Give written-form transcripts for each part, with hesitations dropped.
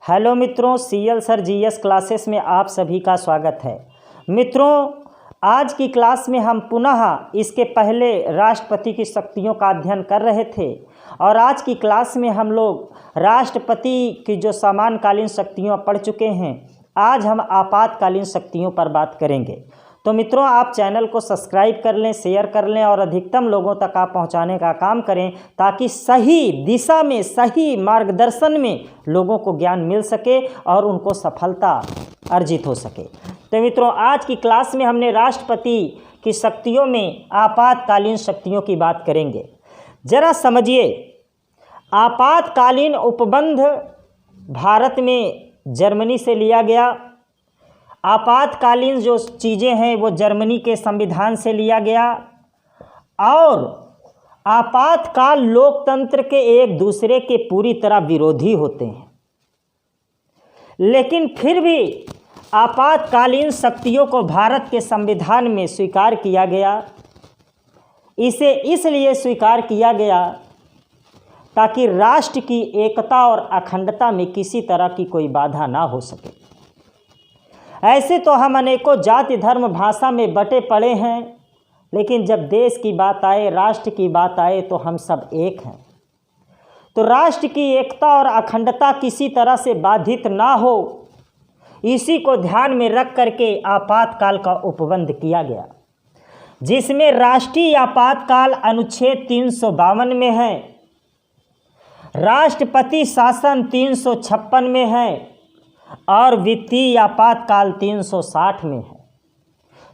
Hello मित्रों, CL sir GS classes में आप सभी का स्वागत है। मित्रों, आज की क्लास में हम पुनः इसके पहले राष्ट्रपति की शक्तियों का अध्ययन कर रहे थे और आज की क्लास में हम लोग राष्ट्रपति की जो सामान्यकालीन शक्तियाँ पढ़ चुके हैं। आज हम आपातकालीन शक्तियों पर बात करेंगे। तो मित्रों, आप चैनल को सब्सक्राइब कर लें, शेयर कर लें और अधिकतम लोगों तक आप पहुंचाने का काम करें ताकि सही दिशा में, सही मार्गदर्शन में लोगों को ज्ञान मिल सके और उनको सफलता अर्जित हो सके। तो मित्रों, आज की क्लास में हमने राष्ट्रपति की शक्तियों में आपातकालीन शक्तियों की बात करेंगे। जरा समझिए, आपातकालीन उपबंध भारत में जर्मनी से लिया गया। आपातकालीन जो चीज़ें हैं वो जर्मनी के संविधान से लिया गया और आपातकाल लोकतंत्र के एक दूसरे के पूरी तरह विरोधी होते हैं, लेकिन फिर भी आपातकालीन शक्तियों को भारत के संविधान में स्वीकार किया गया। इसे इसलिए स्वीकार किया गया ताकि राष्ट्र की एकता और अखंडता में किसी तरह की कोई बाधा ना हो सके। ऐसे तो हम अनेकों जाति धर्म भाषा में बटे पड़े हैं, लेकिन जब देश की बात आए, राष्ट्र की बात आए तो हम सब एक हैं। तो राष्ट्र की एकता और अखंडता किसी तरह से बाधित ना हो, इसी को ध्यान में रख करके आपातकाल का उपबंध किया गया, जिसमें राष्ट्रीय आपातकाल अनुच्छेद 352 में है, राष्ट्रपति शासन 356 में है और वित्तीय आपातकाल 360 में है।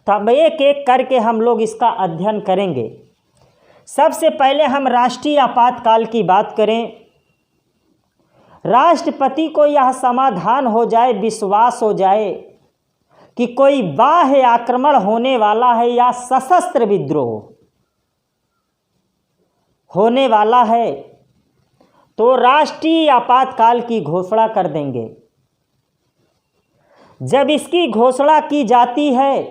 तो अब एक एक करके हम लोग इसका अध्ययन करेंगे। सबसे पहले हम राष्ट्रीय आपातकाल की बात करें। राष्ट्रपति को यह समाधान हो जाए, विश्वास हो जाए कि कोई बाह्य आक्रमण होने वाला है या सशस्त्र विद्रोह होने वाला है, तो राष्ट्रीय आपातकाल की घोषणा कर देंगे। जब इसकी घोषणा की जाती है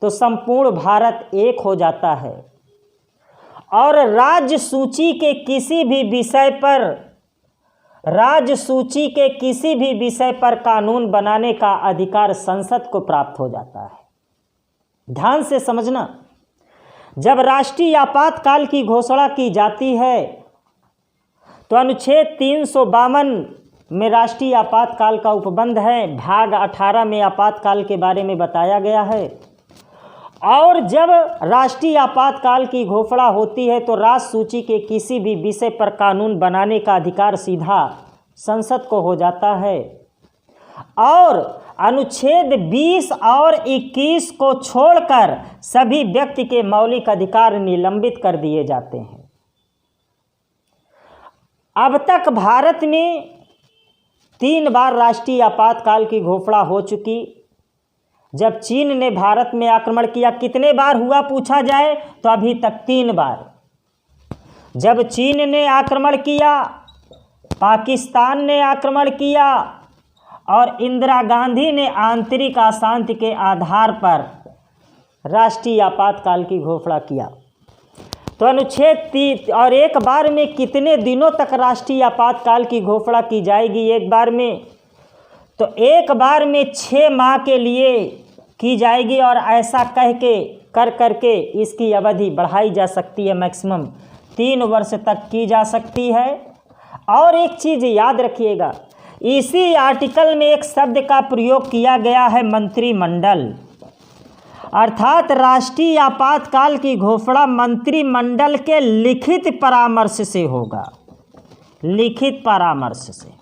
तो संपूर्ण भारत एक हो जाता है और राज्य सूची के किसी भी विषय पर कानून बनाने का अधिकार संसद को प्राप्त हो जाता है। ध्यान से समझना, जब राष्ट्रीय आपातकाल की घोषणा की जाती है तो अनुच्छेद 352 में राष्ट्रीय आपातकाल का उपबंध है, भाग 18 में आपातकाल के बारे में बताया गया है। और जब राष्ट्रीय आपातकाल की घोषणा होती है तो राष्ट्र सूची के किसी भी विषय पर कानून बनाने का अधिकार सीधा संसद को हो जाता है और अनुच्छेद 20 और 21 को छोड़कर सभी व्यक्ति के मौलिक अधिकार निलंबित कर दिए जाते हैं। अब तक भारत में 3 बार राष्ट्रीय आपातकाल की घोषणा हो चुकी। जब चीन ने भारत में आक्रमण किया, कितने बार हुआ पूछा जाए तो अभी तक 3 बार। जब चीन ने आक्रमण किया, पाकिस्तान ने आक्रमण किया और इंदिरा गांधी ने आंतरिक अशांति के आधार पर राष्ट्रीय आपातकाल की घोषणा किया। तो अनुच्छेद 30 और एक बार में कितने दिनों तक राष्ट्रीय आपातकाल की घोषणा की जाएगी? एक बार में तो एक बार में 6 माह के लिए की जाएगी और ऐसा कर करके इसकी अवधि बढ़ाई जा सकती है, मैक्सिमम 3 वर्ष तक की जा सकती है। और एक चीज़ याद रखिएगा, इसी आर्टिकल में एक शब्द का प्रयोग किया गया है, मंत्रिमंडल। अर्थात राष्ट्रीय आपातकाल की घोषणा मंत्रिमंडल के लिखित परामर्श से होगा, लिखित परामर्श से।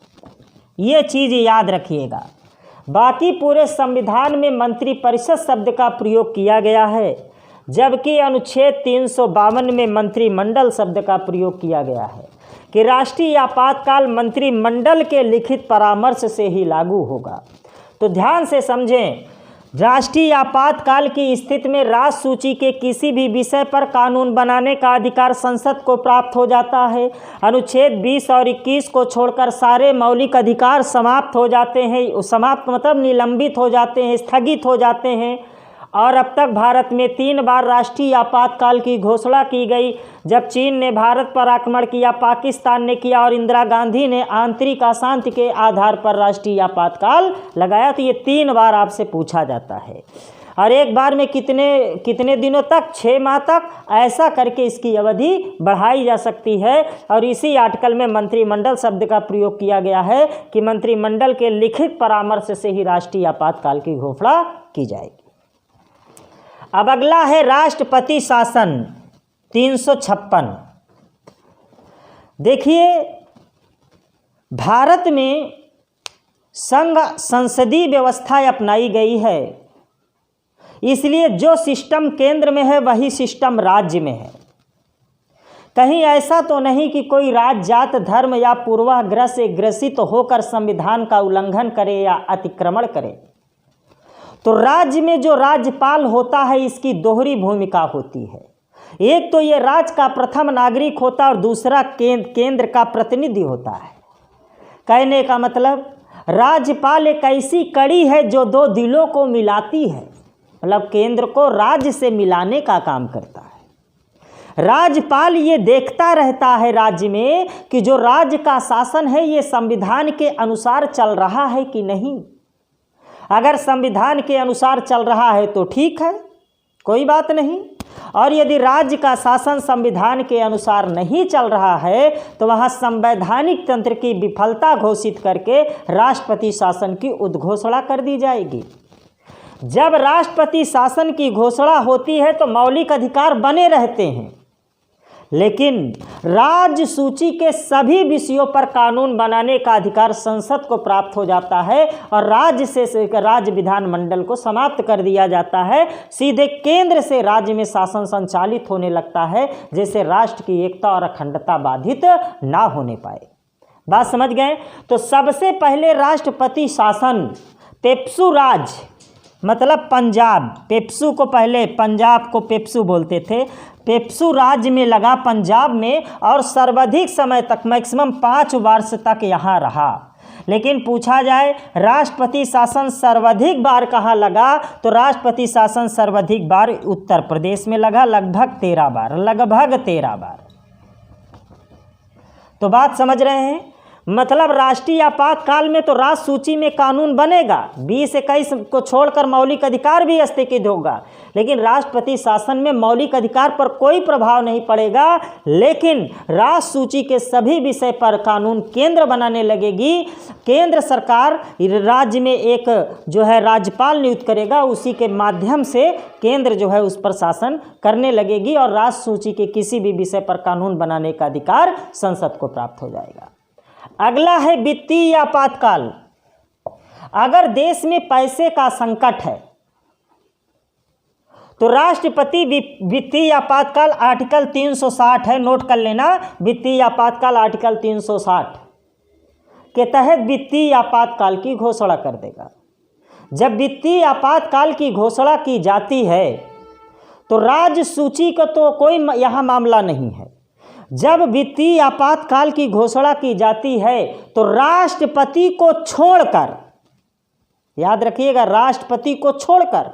ये चीज़ याद रखिएगा। बाकी पूरे संविधान में मंत्रिपरिषद शब्द का प्रयोग किया गया है, जबकि अनुच्छेद 352 में मंत्रिमंडल शब्द का प्रयोग किया गया है कि राष्ट्रीय आपातकाल मंत्रिमंडल के लिखित परामर्श से ही लागू होगा। तो ध्यान से समझें, राष्ट्रीय आपातकाल की स्थिति में राष्ट्र सूची के किसी भी विषय पर कानून बनाने का अधिकार संसद को प्राप्त हो जाता है। अनुच्छेद 20 और 21 को छोड़कर सारे मौलिक अधिकार समाप्त हो जाते हैं। समाप्त मतलब निलंबित हो जाते हैं, स्थगित हो जाते हैं और अब तक भारत में 3 बार राष्ट्रीय आपातकाल की घोषणा की गई। जब चीन ने भारत पर आक्रमण किया, पाकिस्तान ने किया और इंदिरा गांधी ने आंतरिक अशांति के आधार पर राष्ट्रीय आपातकाल लगाया। तो ये 3 बार आपसे पूछा जाता है। और एक बार में कितने दिनों तक? 6 माह तक। ऐसा करके इसकी अवधि बढ़ाई जा सकती है। और इसी आर्टिकल में मंत्रिमंडल शब्द का प्रयोग किया गया है कि मंत्रिमंडल के लिखित परामर्श से ही राष्ट्रीय आपातकाल की घोषणा की जाएगी। अब अगला है राष्ट्रपति शासन 356। देखिए, भारत में संघ संसदीय व्यवस्था अपनाई गई है, इसलिए जो सिस्टम केंद्र में है वही सिस्टम राज्य में है। कहीं ऐसा तो नहीं कि कोई राज्य जात धर्म या पूर्वाग्रह से ग्रसित होकर संविधान का उल्लंघन करे या अतिक्रमण करे। तो राज्य में जो राज्यपाल होता है, इसकी दोहरी भूमिका होती है। एक तो ये राज्य का प्रथम नागरिक होता है और दूसरा केंद्र का प्रतिनिधि होता है। कहने का मतलब, राज्यपाल एक ऐसी कड़ी है जो 2 दिलों को मिलाती है, मतलब केंद्र को राज्य से मिलाने का काम करता है। राज्यपाल ये देखता रहता है राज्य में कि जो राज्य का शासन है ये संविधान के अनुसार चल रहा है कि नहीं। अगर संविधान के अनुसार चल रहा है तो ठीक है, कोई बात नहीं। और यदि राज्य का शासन संविधान के अनुसार नहीं चल रहा है तो वहाँ संवैधानिक तंत्र की विफलता घोषित करके राष्ट्रपति शासन की उद्घोषणा कर दी जाएगी। जब राष्ट्रपति शासन की घोषणा होती है तो मौलिक अधिकार बने रहते हैं, लेकिन राज्य सूची के सभी विषयों पर कानून बनाने का अधिकार संसद को प्राप्त हो जाता है और राज्य विधानमंडल को समाप्त कर दिया जाता है। सीधे केंद्र से राज्य में शासन संचालित होने लगता है, जैसे राष्ट्र की एकता और अखंडता बाधित ना होने पाए। बात समझ गए? तो सबसे पहले राष्ट्रपति शासन पेप्सू राज्य, मतलब पंजाब, पेप्सू को पहले पंजाब को पेप्सू बोलते थे, पेप्सू राज्य में लगा पंजाब में, और सर्वाधिक समय तक मैक्सिमम 5 वर्ष तक यहाँ रहा। लेकिन पूछा जाए राष्ट्रपति शासन सर्वाधिक बार कहाँ लगा, तो राष्ट्रपति शासन सर्वाधिक बार उत्तर प्रदेश में लगा, लगभग 13 बार। तो बात समझ रहे हैं? मतलब राष्ट्रीय आपातकाल में तो राष्ट्र सूची में कानून बनेगा, 20-21 को छोड़कर मौलिक अधिकार भी स्थगित होगा, लेकिन राष्ट्रपति शासन में मौलिक अधिकार पर कोई प्रभाव नहीं पड़ेगा। लेकिन राष्ट्र सूची के सभी विषय पर कानून केंद्र बनाने लगेगी। केंद्र सरकार राज्य में एक जो है राज्यपाल नियुक्त करेगा, उसी के माध्यम से केंद्र जो है उस पर शासन करने लगेगी और राष्ट्र सूची के किसी भी विषय पर कानून बनाने का अधिकार संसद को प्राप्त हो जाएगा। अगला है वित्तीय आपातकाल। अगर देश में पैसे का संकट है तो राष्ट्रपति वित्तीय आपातकाल आर्टिकल 360 है, नोट कर लेना। वित्तीय आपातकाल आर्टिकल 360 के तहत वित्तीय आपातकाल की घोषणा कर देगा। जब वित्तीय आपातकाल की घोषणा की जाती है तो राज्य सूची का तो कोई यहाँ मामला नहीं है। जब वित्तीय आपातकाल की घोषणा की जाती है तो राष्ट्रपति को छोड़कर, याद रखिएगा, राष्ट्रपति को छोड़कर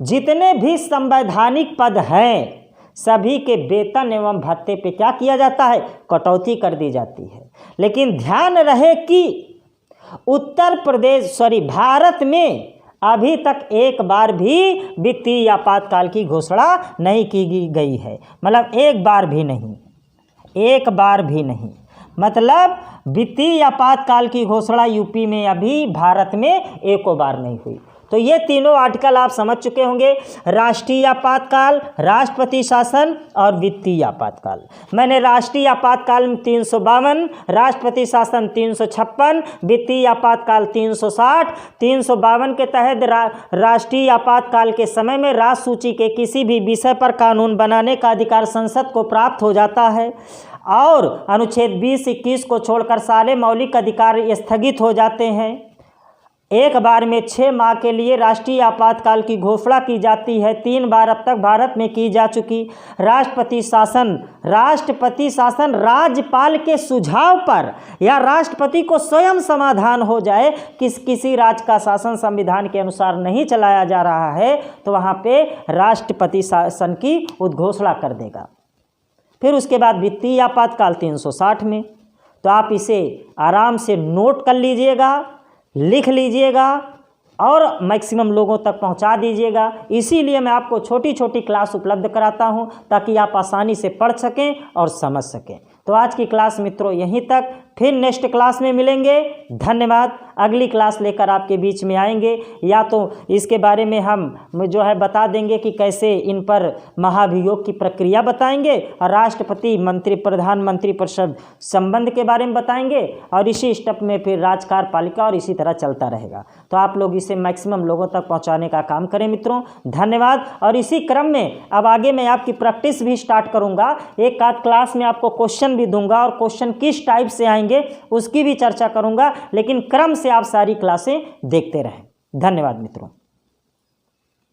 जितने भी संवैधानिक पद हैं सभी के वेतन एवं भत्ते पे क्या किया जाता है? कटौती कर दी जाती है। लेकिन ध्यान रहे कि भारत में अभी तक एक बार भी वित्तीय आपातकाल की घोषणा नहीं की गई है, मतलब एक बार भी नहीं। मतलब वित्तीय आपातकाल की घोषणा यूपी में अभी भारत में एको बार नहीं हुई। तो ये तीनों आर्टिकल आप समझ चुके होंगे, राष्ट्रीय आपातकाल, राष्ट्रपति शासन और वित्तीय आपातकाल। मैंने राष्ट्रीय आपातकाल में 352, राष्ट्रपति शासन 356, वित्तीय आपातकाल 360। 352 के तहत राष्ट्रीय आपातकाल के समय में राष्ट्र सूची के किसी भी विषय पर कानून बनाने का अधिकार संसद को प्राप्त हो जाता है और अनुच्छेद 20-21 को छोड़कर सारे मौलिक अधिकार स्थगित हो जाते हैं। एक बार में 6 माह के लिए राष्ट्रीय आपातकाल की घोषणा की जाती है। 3 बार अब तक भारत में की जा चुकी। राष्ट्रपति शासन राज्यपाल के सुझाव पर या राष्ट्रपति को स्वयं समाधान हो जाए कि किसी राज्य का शासन संविधान के अनुसार नहीं चलाया जा रहा है तो वहाँ पे राष्ट्रपति शासन की उद्घोषणा कर देगा। फिर उसके बाद वित्तीय आपातकाल 360 में, तो आप इसे आराम से नोट कर लीजिएगा, लिख लीजिएगा और मैक्सिमम लोगों तक पहुंचा दीजिएगा। इसीलिए मैं आपको छोटी छोटी क्लास उपलब्ध कराता हूं ताकि आप आसानी से पढ़ सकें और समझ सकें। तो आज की क्लास मित्रों यहीं तक, फिर नेक्स्ट क्लास में मिलेंगे। धन्यवाद। अगली क्लास लेकर आपके बीच में आएंगे, या तो इसके बारे में हम जो है बता देंगे कि कैसे इन पर महाभियोग की प्रक्रिया बताएंगे, और राष्ट्रपति मंत्री प्रधानमंत्री परिषद संबंध के बारे में बताएंगे, और इसी स्टेप में फिर राज्यपालिका और इसी तरह चलता रहेगा। तो आप लोग इसे मैक्सिमम लोगों तक पहुंचाने का काम करें मित्रों। धन्यवाद। और इसी क्रम में अब आगे मैं आपकी प्रैक्टिस भी स्टार्ट करूंगा। एक आध क्लास में आपको क्वेश्चन भी दूंगा और क्वेश्चन किस टाइप से आएंगे उसकी भी चर्चा करूंगा, लेकिन क्रम से आप सारी क्लासें देखते रहें। धन्यवाद मित्रों।